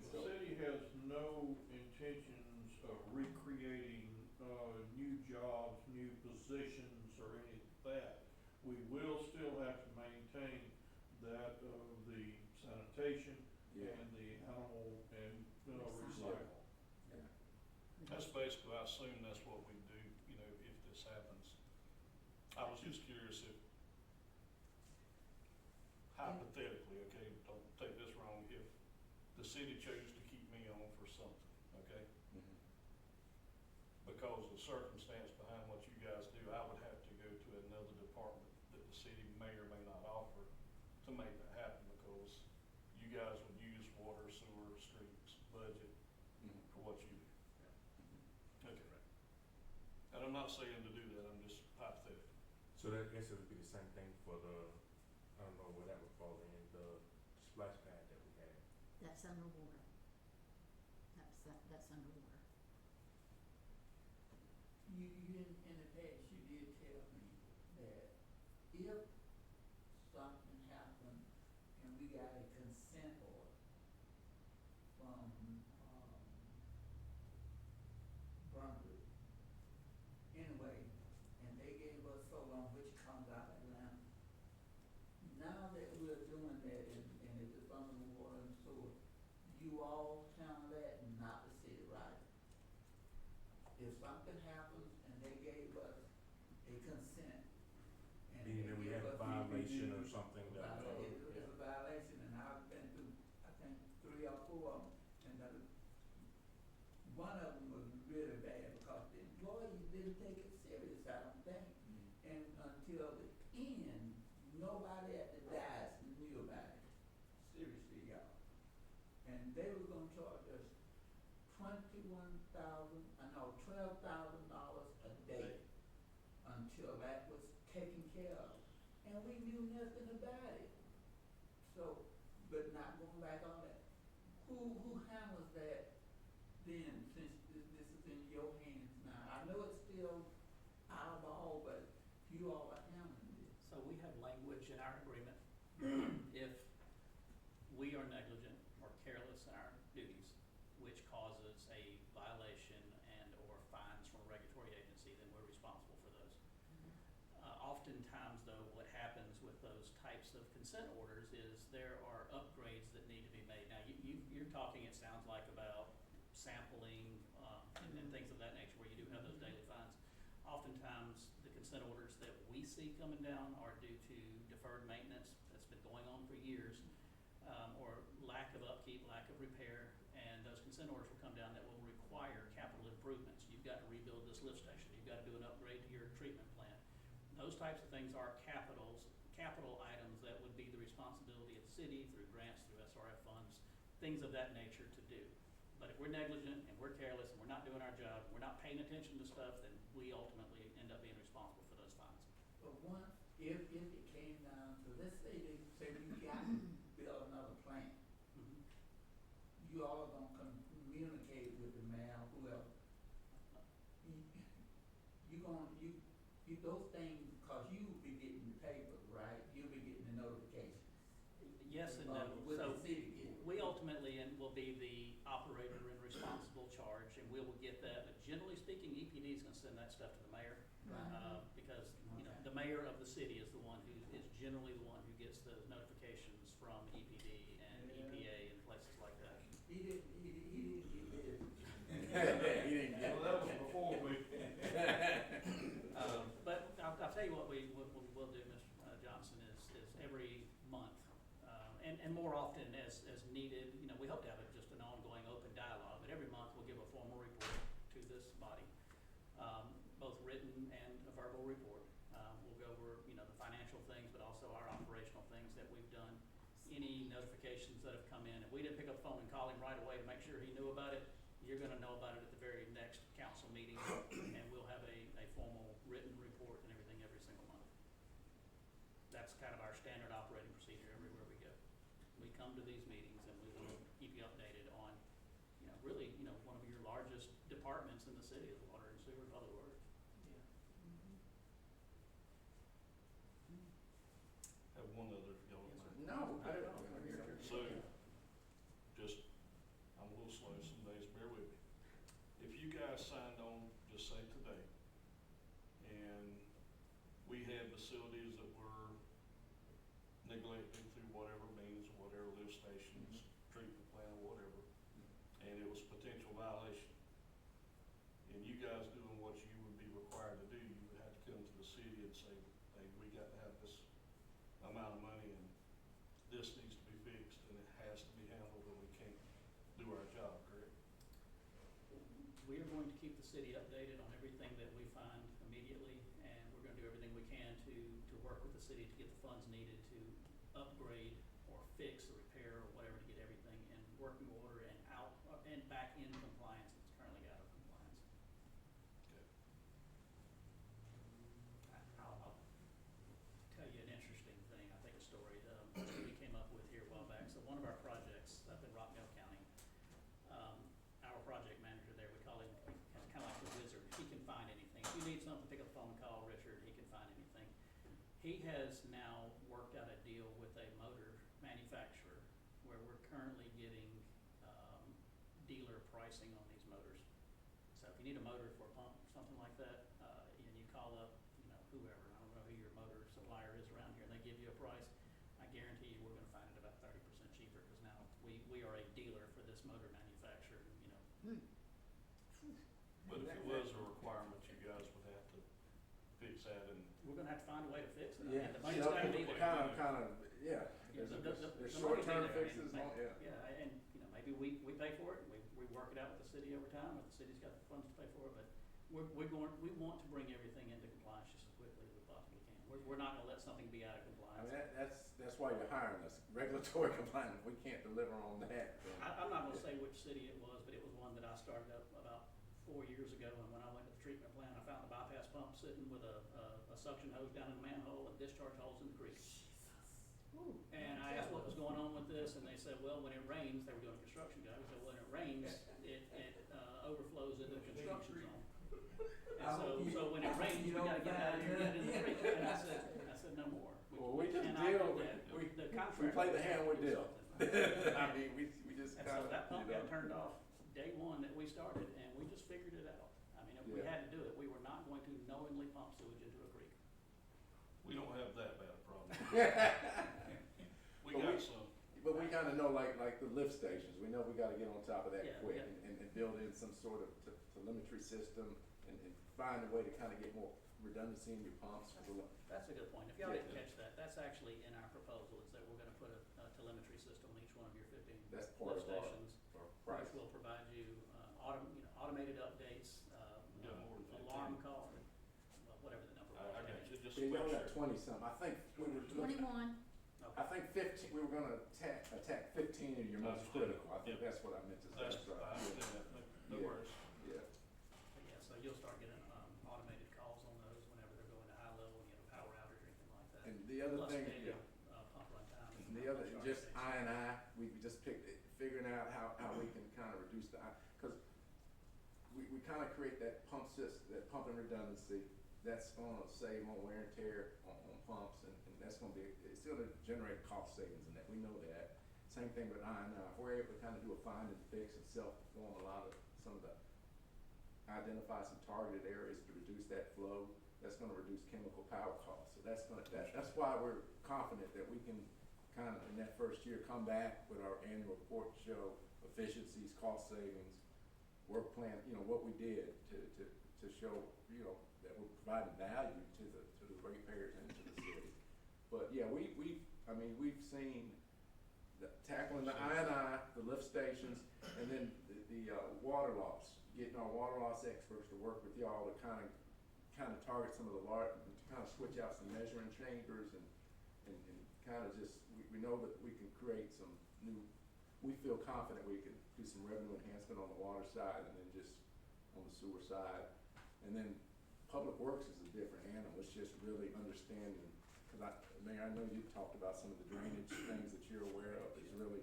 The city has no intentions of recreating, new jobs, new positions, or any of that. We will still have to maintain that of the sanitation sanitation Yeah. and the animal and, Recycle. recycle. Yeah. That's basically, I assume that's what we do, you know, if this happens. I was just curious if, hypothetically, okay, don't take this wrong, if the city chose to keep me on for something, okay? Mhm. Because of the circumstance behind what you guys do, I would have to go to another department that the city may or may not offer to make that happen, because you guys would use water, sewer, streets, budget Mhm. for what you do. Okay. And I'm not saying to do that, I'm just hypothetical. So that, I guess it would be the same thing for the, I don't know where that would fall in, the splash pad that we had. That's underwater. That's underwater. You in the past, you did tell me that if something happened and we got a consent order from, Brunswick, anyway, and they gave us so long, which comes out of Atlanta. Now that we're doing that and if it's under the water and sewer, you all handle that and not the city, right? If something happens and they gave us a consent and they Meaning that we give had a us violation or something that, it's a violation, and I've been through, I think, 3 or 4 of them, and one of them was really bad because the employees didn't take it serious, I don't think. And until the end, nobody at the dice knew about it, seriously, y'all. And they were gonna charge us $12,000 a day until that was taken care of. And we knew nothing about it. So, but not going back on that, who handles that then, since this is in your hands now? I know it's still our ball, but you all are handling this. So we have language in our agreement. If we are negligent or careless in our duties, which causes a violation and or fines from a regulatory agency, then we're responsible for those. Oftentimes though, what happens with those types of consent orders is there are upgrades that need to be made. Now, you're talking, it sounds like, about sampling, and things of that nature, where you do have those daily fines. Oftentimes, the consent orders that we see coming down are due to deferred maintenance that's been going on for years, or lack of upkeep, lack of repair, and those consent orders will come down that will require capital improvements. You've got to rebuild this lift station, you've got to do an upgrade to your treatment plant. Those types of things are capital items that would be the responsibility of the city through grants, through SRF funds, things of that nature to do. But if we're negligent and we're careless and we're not doing our job, we're not paying attention to stuff, then we ultimately end up being responsible for those fines. But once, if it came down to, let's say we got to build another plant, you all are gonna communicate with the mayor, whoever. Those things, cause you will be getting the papers, right? You'll be getting the notifications. Yes and no. With So the city getting. we ultimately will be the operator in responsible charge, and we will get that. But generally speaking, EPD is gonna send that stuff to the mayor. Right. Because, you know, Okay. the mayor of the city is the one who is generally the one who gets those notifications from EPD and Yeah. EPA and places like that. He didn't get this. He didn't get Well, that was before we, But I'll tell you what we'll do, Mr. Johnson, is every month, and more often as needed, you know, we hope to have just an ongoing open dialogue, but every month we'll give a formal report to this body, both written and a verbal report. We'll go over, you know, the financial things, but also our operational things that we've done, any notifications that have come in. If we didn't pick up the phone and call him right away to make sure he knew about it, you're gonna know about it at the very next council meeting, and we'll have a formal written report and everything every single month. That's kind of our standard operating procedure everywhere we go. We come to these meetings and we will keep you updated on, you know, really, you know, one of your largest departments in the city is water and sewer, public works. Have one other, if y'all don't mind. No, not at all. So, just, I'm a little slow some days, bear with me. If you guys signed on, just say today, and we had facilities that were neglected through whatever means, whatever lift station, and it was potential violation. And you guys doing what you would be required to do, you would have to come to the city and say, hey, we got to have this amount of money and this needs to be fixed and it has to be handled or we can't do our job, correct? We are going to keep the city updated on everything that we find immediately, and we're gonna do everything we can to work with the city to get the funds needed to upgrade or fix or repair or whatever to get everything in working order and out, and back in compliance. It's currently out of compliance. Okay. I'll tell you an interesting thing, I think a story, we came up with here a while back. So one of our projects up in Rockdale County, our project manager there, we call him, he's kind of like the wizard. He can find anything. If you need something, pick up the phone and call Richard, he can find anything. He has now worked out a deal with a motor manufacturer where we're currently getting, dealer pricing on these motors. So if you need a motor for a pump, something like that, and you call up, whoever, I don't know who your motor supplier is around here, and they give you a price, I guarantee you we're gonna find it about 30% cheaper, because now we are a dealer for this motor manufacturer, But if it was a requirement, you guys would have to fix that and. we're gonna have to find a way to fix it. I Yeah, mean, the money's gotta be there. yeah, Yeah, there's the money short-term be there. I mean, fixes, yeah. Yeah, and, maybe we pay for it, we work it out with the city over time, if the city's got the funds to pay for it, but we want to bring everything into compliance just as quickly as we possibly can. We're not gonna let something be out of I compliance. mean, that's why you're hiring us, regulatory compliance, if we can't deliver on that, then. I'm not gonna say which city it was, but it was one that I started up about 4 years ago, and when I went to the treatment plant, I found the bypass pump sitting with a suction hose down in the manhole and discharge holes in the creek. And I asked what was going on with this, and they said, well, when it rains, they were doing a construction job, so when it rains, it overflows into the construction zone. And so when it rains, we gotta get out and get it in the creek, and I said, no more. Well, we just cannot deal, do that. The we contractor play the hand we're do dealt. something. I mean, we just And kinda, so that pump got turned off day one that we started, and we just figured it out. I mean, if we Yeah. had to do it, we were not going to knowingly pump sewage into a creek. We don't have that bad a problem. We But got we- some. But we kinda know, like the lift stations, we know we gotta get on top of that Yeah, quick yeah. and build in some sort of telemetry system and find a way to kinda get more redundancy in your pumps. 'Cause a lot- That's a good point. If y'all Yeah. didn't catch that, that's actually in our proposal, is that we're gonna put a telemetry system on each one of your 15 That's part lift of our, stations, our price. which will provide you, automated updates, We got more than 15. alarm call, well, whatever the number was. I got you, just Yeah, to y'all make got sure. 20-some, I think we were looking, 21. I think 15, we were gonna attack 15 of your most Understood. critical, I think Yep. that's what I meant to say. That's, right. I understand that, no Yeah. worries. Yeah, But yeah, so you'll start getting, automated calls on those whenever they're going to high level, and you have a power outage or anything like that. and the other Plus thing, maybe, yeah. pump run time. And the other, just we just figuring out how we can kind of reduce because we kind of create that pump system, that pumping redundancy, that's gonna save on wear and tear on pumps, and that's gonna be, it's gonna generate cost savings in that, we know that. Same thing with I&I, if we're able to kind of do a find and fix and self-perform some of the, identify some targeted areas to reduce that flow, that's gonna reduce chemical power costs. So that's why we're confident that we can kind of, in that first year, come back with our annual report to show efficiencies, cost savings, work plan, what we did to show, that we're providing value to the ratepayers and to the city. But yeah, we've seen tackling the I&I, the lift stations, and then the water loss, getting our water loss experts to work with y'all to kind of target some of the large, to kind of switch out some measuring chambers and kind of just, we know that we can create some new, we feel confident we can do some revenue enhancement on the water side and then just on the sewer side. And then Public Works is a different animal, it's just really understanding, because Mayor, I know you've talked about some of the drainage things that you're aware of, is really,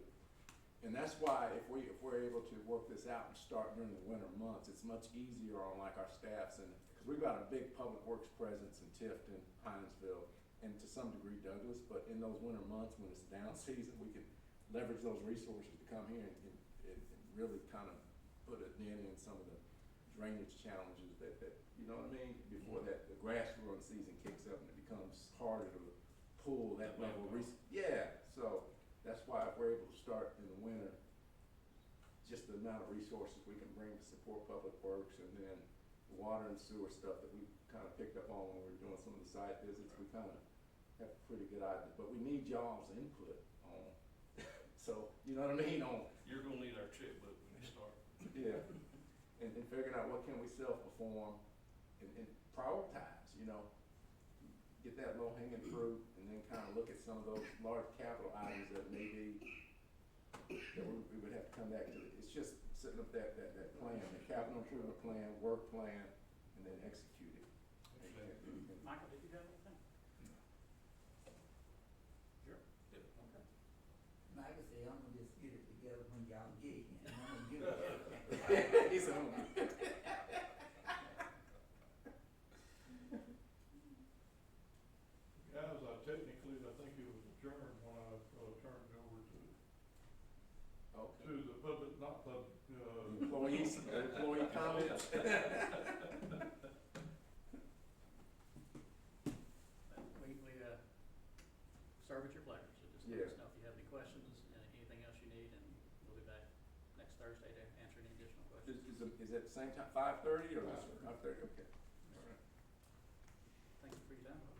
and that's why if we're able to work this out and start during the winter months, it's much easier on like our staffs, and, because we've got a big Public Works presence in Tifton, Hinesville, and to some degree Douglas, but in those winter months when it's down season, we can leverage those resources to come here and really kind of put a dent in some of the drainage challenges that you know what I mean? Before that, the grass growing season kicks up and it becomes harder to pull that level of yeah, so that's why if we're able to start in the winter, just the amount of resources we can bring to support public works, and then the water and sewer stuff that we kind of picked up on when we were doing some of the site visits, we kind of have a pretty good idea, but we need y'all's input on, so, you know what I mean, on, You're gonna need our checkbook when you start. yeah, and figuring out what can we self-perform and prioritize, you know, get that low-hanging fruit, and then kind of look at some of those large capital items that may be, that we would have to come back to. It's just setting up that plan, the capital improvement plan, work plan, and then execute it. Michael, did you have anything? Sure. Yeah. Okay. Michael said, I'm gonna just get it together when y'all get here, and I'm gonna give it. He's on. Guys, technically, I think it was adjourned when I, turned it over to Okay. the public, not public, Employee comments. We serve at your pleasure, so just let Yeah. us know if you have any questions and anything else you need, and we'll be back next Thursday to answer any additional questions. Is it the same time, 5:30 or? 5:30, okay. All right. Thank you for your time.